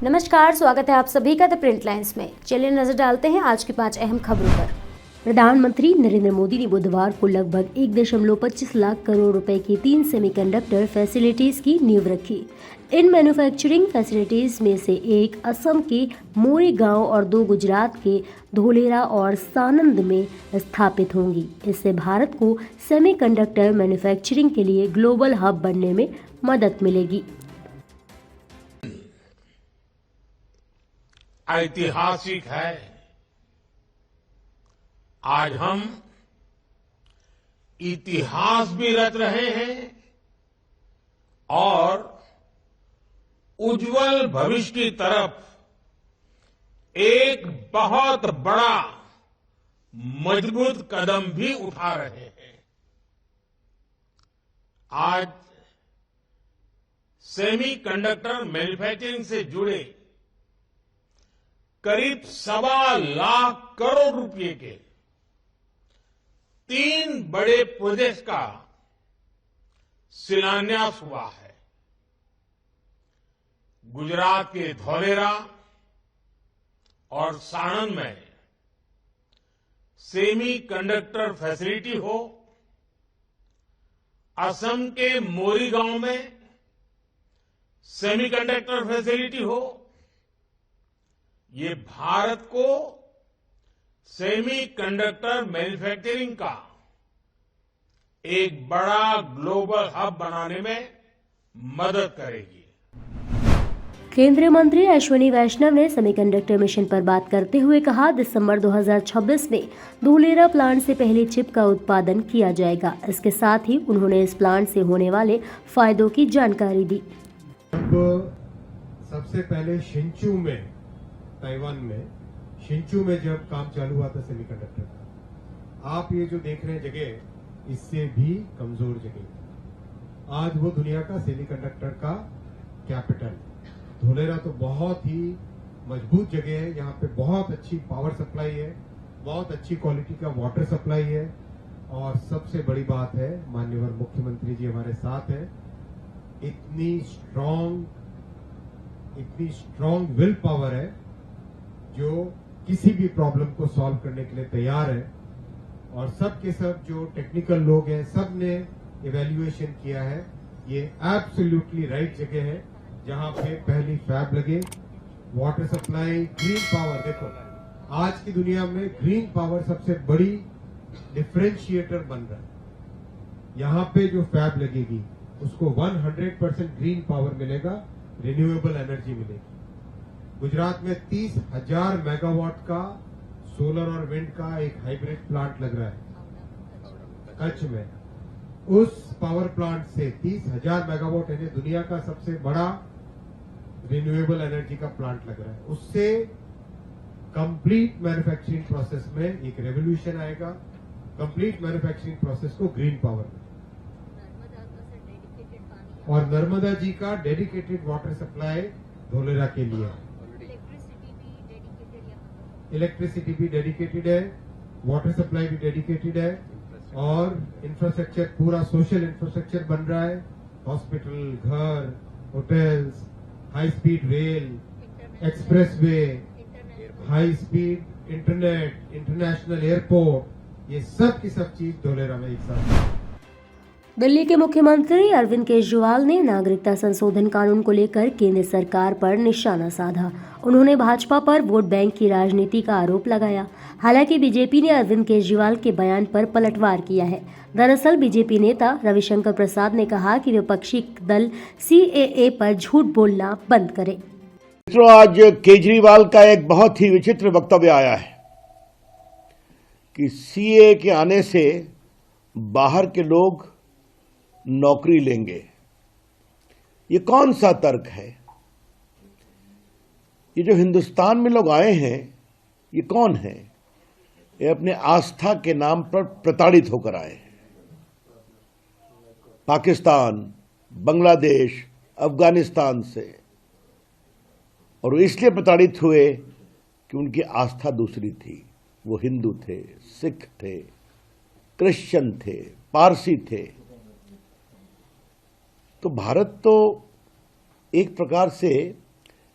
नमस्कार, स्वागत है आप सभी का द प्रिंट लाइन्स में। चलिए नजर डालते हैं आज की 5 अहम खबरों पर। प्रधानमंत्री नरेंद्र मोदी ने बुधवार को लगभग 1.25 लाख करोड़ रुपए की 3 सेमीकंडक्टर फैसिलिटीज की नींव रखी। इन मैन्युफैक्चरिंग फैसिलिटीज में से एक असम के मोरीगांव और 2 गुजरात के धोलेरा और सानंद में स्थापित होंगी। इससे भारत को सेमीकंडक्टर मैन्युफैक्चरिंग के लिए ग्लोबल हब बनने में मदद मिलेगी। ऐतिहासिक है, आज हम इतिहास भी रच रहे हैं और उज्जवल भविष्य की तरफ एक बहुत बड़ा मजबूत कदम भी उठा रहे हैं। आज सेमीकंडक्टर मैन्युफैक्चरिंग से जुड़े करीब 1.25 लाख करोड़ रुपए के 3 बड़े प्रोजेक्ट्स का शिलान्यास हुआ है। गुजरात के धोलेरा और साणंद में सेमी कंडक्टर फैसिलिटी हो, असम के मोरीगांव में सेमीकंडक्टर फैसिलिटी हो, ये भारत को सेमीकंडक्टर मैन्युफैक्चरिंग का एक बड़ा ग्लोबल हब बनाने में मदद करेगी। केंद्रीय मंत्री अश्विनी वैष्णव ने सेमीकंडक्टर मिशन पर बात करते हुए कहा, दिसंबर 2026 में धोलेरा प्लांट से पहले चिप का उत्पादन किया जाएगा। इसके साथ ही उन्होंने इस प्लांट से होने वाले फायदों की जानकारी दी। सबसे पहले शिंचू में, ताइवान में शिंचू में जब काम चालू हुआ था सेमीकंडक्टर का, आप ये जो देख रहे हैं जगह, इससे भी कमजोर जगह, आज वो दुनिया का सेमीकंडक्टर का कैपिटल। धोलेरा तो बहुत ही मजबूत जगह है, यहाँ पे बहुत अच्छी पावर सप्लाई है, बहुत अच्छी क्वालिटी का वाटर सप्लाई है, और सबसे बड़ी बात है, माननीय मुख्यमंत्री जी हमारे साथ हैं। इतनी स्ट्रॉन्ग विल पावर है जो किसी भी प्रॉब्लम को सॉल्व करने के लिए तैयार है। और सब के सब जो टेक्निकल लोग हैं, सब ने इवैल्यूएशन किया है, ये एब्सोल्युटली राइट जगह है जहां पे पहली फैब लगे। वाटर सप्लाई, ग्रीन पावर, देखो आज की दुनिया में ग्रीन पावर सबसे बड़ी डिफरेंशिएटर बन रहा है। यहां पे जो फैब लगेगी उसको 100% ग्रीन पावर मिलेगा, रिन्यूएबल एनर्जी मिलेगी। गुजरात में 30,000 मेगावाट का सोलर और विंड का एक हाइब्रिड प्लांट लग रहा है कच्छ में। उस पावर प्लांट से 30,000 मेगावाट यानी दुनिया का सबसे बड़ा रिन्यूएबल एनर्जी का प्लांट लग रहा है। उससे कंप्लीट मैन्युफैक्चरिंग प्रोसेस में एक रेवोल्यूशन आएगा। कंप्लीट मैन्युफैक्चरिंग प्रोसेस को ग्रीन पावर में, और नर्मदा जी का डेडिकेटेड वाटर सप्लाई धोलेरा के लिए, इलेक्ट्रिसिटी भी डेडिकेटेड है, वाटर सप्लाई भी डेडिकेटेड है, और इंफ्रास्ट्रक्चर पूरा सोशल इंफ्रास्ट्रक्चर बन रहा है। हॉस्पिटल, घर, hotels, high speed rail, expressway, high speed internet, international airport, ये सब की सब चीज धोलेरा में एक साथ। दिल्ली के मुख्यमंत्री अरविंद केजरीवाल ने नागरिकता संशोधन कानून को लेकर केंद्र सरकार पर निशाना साधा। उन्होंने भाजपा पर वोट बैंक की राजनीति का आरोप लगाया। हालांकि बीजेपी ने अरविंद केजरीवाल के बयान पर पलटवार किया है। दरअसल बीजेपी नेता रविशंकर प्रसाद ने कहा कि विपक्षी दल सीएए पर झूठ बोलना बंद करे। आज केजरीवाल का एक बहुत ही विचित्र वक्तव्य आया है कि सीएए के आने से बाहर के लोग नौकरी लेंगे। ये कौन सा तर्क है? ये जो हिंदुस्तान में लोग आए हैं, ये कौन है? ये अपने आस्था के नाम पर प्रताड़ित होकर आए हैं। पाकिस्तान, बांग्लादेश, अफगानिस्तान से, और वो इसलिए प्रताड़ित हुए कि उनकी आस्था दूसरी थी। वो हिंदू थे, सिख थे, क्रिश्चियन थे, पारसी थे। तो भारत तो एक प्रकार से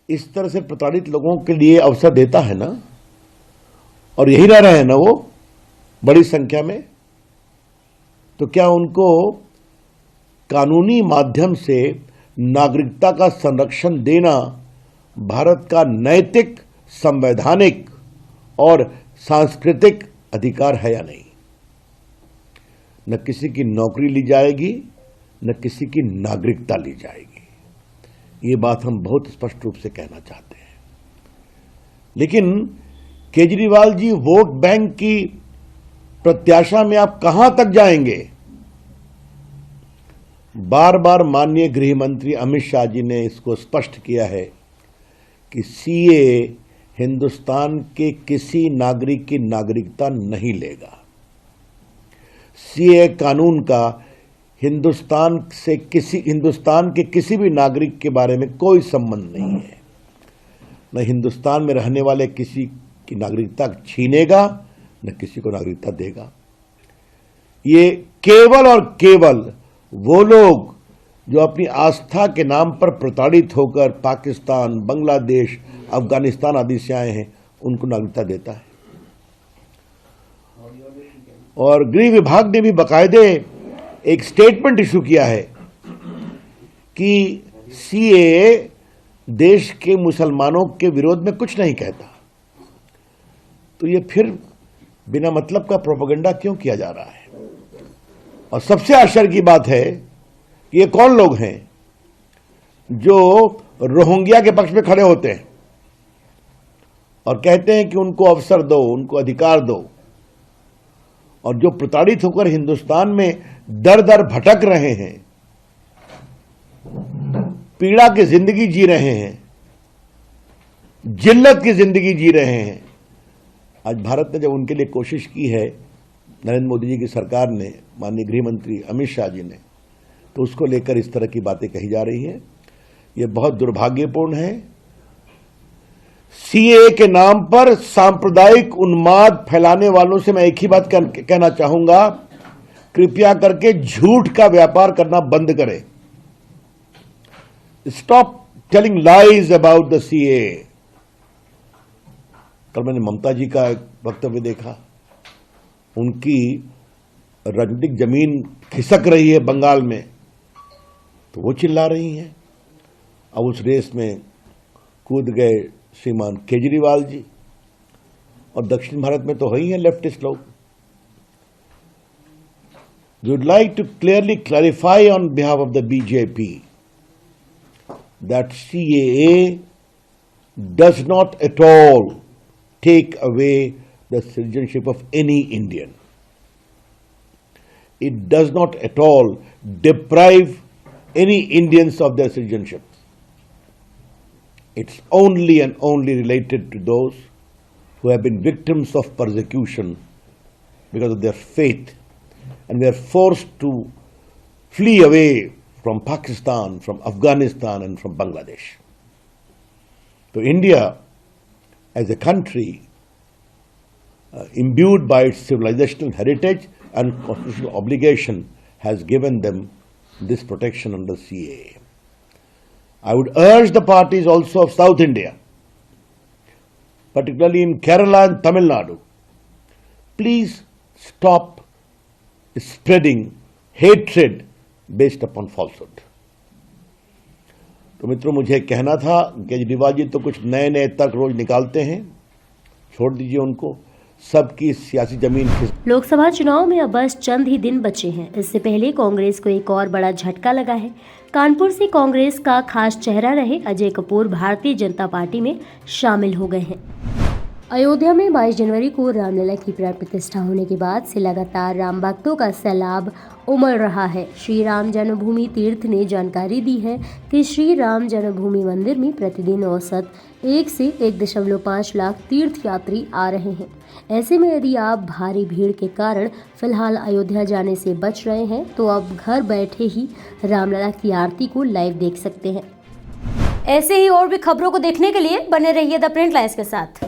इस तरह से प्रताड़ित लोगों के लिए अवसर देता है ना, और यही रह रहे हैं ना वो बड़ी संख्या में, तो क्या उनको कानूनी माध्यम से नागरिकता का संरक्षण देना भारत का नैतिक, संवैधानिक और सांस्कृतिक अधिकार है या नहीं? न किसी की नौकरी ली जाएगी, न किसी की नागरिकता ली जाएगी। ये बात हम बहुत स्पष्ट रूप से कहना चाहते हैं। लेकिन केजरीवाल जी, वोट बैंक की प्रत्याशा में आप कहां तक जाएंगे? बार बार माननीय गृह मंत्री अमित शाह जी ने इसको स्पष्ट किया है कि सीए हिंदुस्तान के किसी नागरिक की नागरिकता नहीं लेगा। सीए कानून का हिंदुस्तान के किसी भी नागरिक के बारे में कोई संबंध नहीं है। न हिंदुस्तान में रहने वाले किसी की नागरिकता छीनेगा, न किसी को नागरिकता देगा। ये केवल और केवल वो लोग जो अपनी आस्था के नाम पर प्रताड़ित होकर पाकिस्तान, बांग्लादेश, अफगानिस्तान आदि से आए हैं, उनको नागरिकता देता है। और गृह विभाग ने भी बाकायदे एक स्टेटमेंट इशू किया है कि सीए देश के मुसलमानों के विरोध में कुछ नहीं कहता। तो ये फिर बिना मतलब का प्रोपेगेंडा क्यों किया जा रहा है? और सबसे आश्चर्य की बात है कि ये कौन लोग हैं जो रोहिंग्या के पक्ष में खड़े होते हैं और कहते हैं कि उनको अवसर दो, उनको अधिकार दो, और जो प्रताड़ित होकर हिंदुस्तान में दर दर भटक रहे हैं, पीड़ा की जिंदगी जी रहे हैं, जिल्लत की जिंदगी जी रहे हैं। आज भारत ने जब उनके लिए कोशिश की है, नरेंद्र मोदी जी की सरकार ने, माननीय गृह मंत्री अमित शाह जी ने, तो उसको लेकर इस तरह की बातें कही जा रही है। ये बहुत दुर्भाग्यपूर्ण है। सीए के नाम पर सांप्रदायिक उन्माद फैलाने वालों से मैं एक ही बात कहना चाहूंगा, कृपया करके झूठ का व्यापार करना बंद करें। Stop telling lies about the CA. कल मैंने ममता जी का एक वक्तव्य देखा, उनकी राजनीतिक जमीन खिसक रही है बंगाल में, तो वो चिल्ला रही हैं। अब उस रेस में कूद गए श्रीमान केजरीवाल जी, और दक्षिण भारत में तो है ही हैं लेफ्टिस्ट लोग। We would like to clearly clarify on behalf of the BJP that CAA does not at all take away the citizenship of any Indian. It does not at all deprive any Indians of their citizenship. It's only and only related to those who have been victims of persecution because of their faith and were forced to flee away from Pakistan, from Afghanistan and from Bangladesh. So India as a country imbued by its civilizational heritage and constitutional obligation has given them this protection under CAA. I would urge the parties also of South India, particularly in Kerala and Tamil Nadu, please stop spreading hatred based upon falsehood. तो मित्रों, मुझे कहना था, केजरीवाल जी तो कुछ नए नए तर्क रोज निकालते हैं, छोड़ दीजिए उनको। सबकी सियासी जमीन लोकसभा चुनाव में अब बस चंद ही दिन बचे हैं। इससे पहले कांग्रेस को एक और बड़ा झटका लगा है। कानपुर से कांग्रेस का खास चेहरा रहे अजय कपूर भारतीय जनता पार्टी में शामिल हो गए हैं। अयोध्या में 22 जनवरी को रामलला की प्राण प्रतिष्ठा होने के बाद से लगातार राम भक्तों का सैलाब उमड़ रहा है। श्री राम जन्मभूमि तीर्थ ने जानकारी दी है कि श्री राम जन्मभूमि मंदिर में प्रतिदिन औसत 1 से 1.5 लाख तीर्थ यात्री आ रहे हैं। ऐसे में यदि आप भारी भीड़ के कारण फिलहाल अयोध्या जाने से बच रहे हैं, तो अब घर बैठे ही रामलला की आरती को लाइव देख सकते हैं। ऐसे ही और भी खबरों को देखने के लिए बने रहिए द प्रिंट लाइन्स के साथ।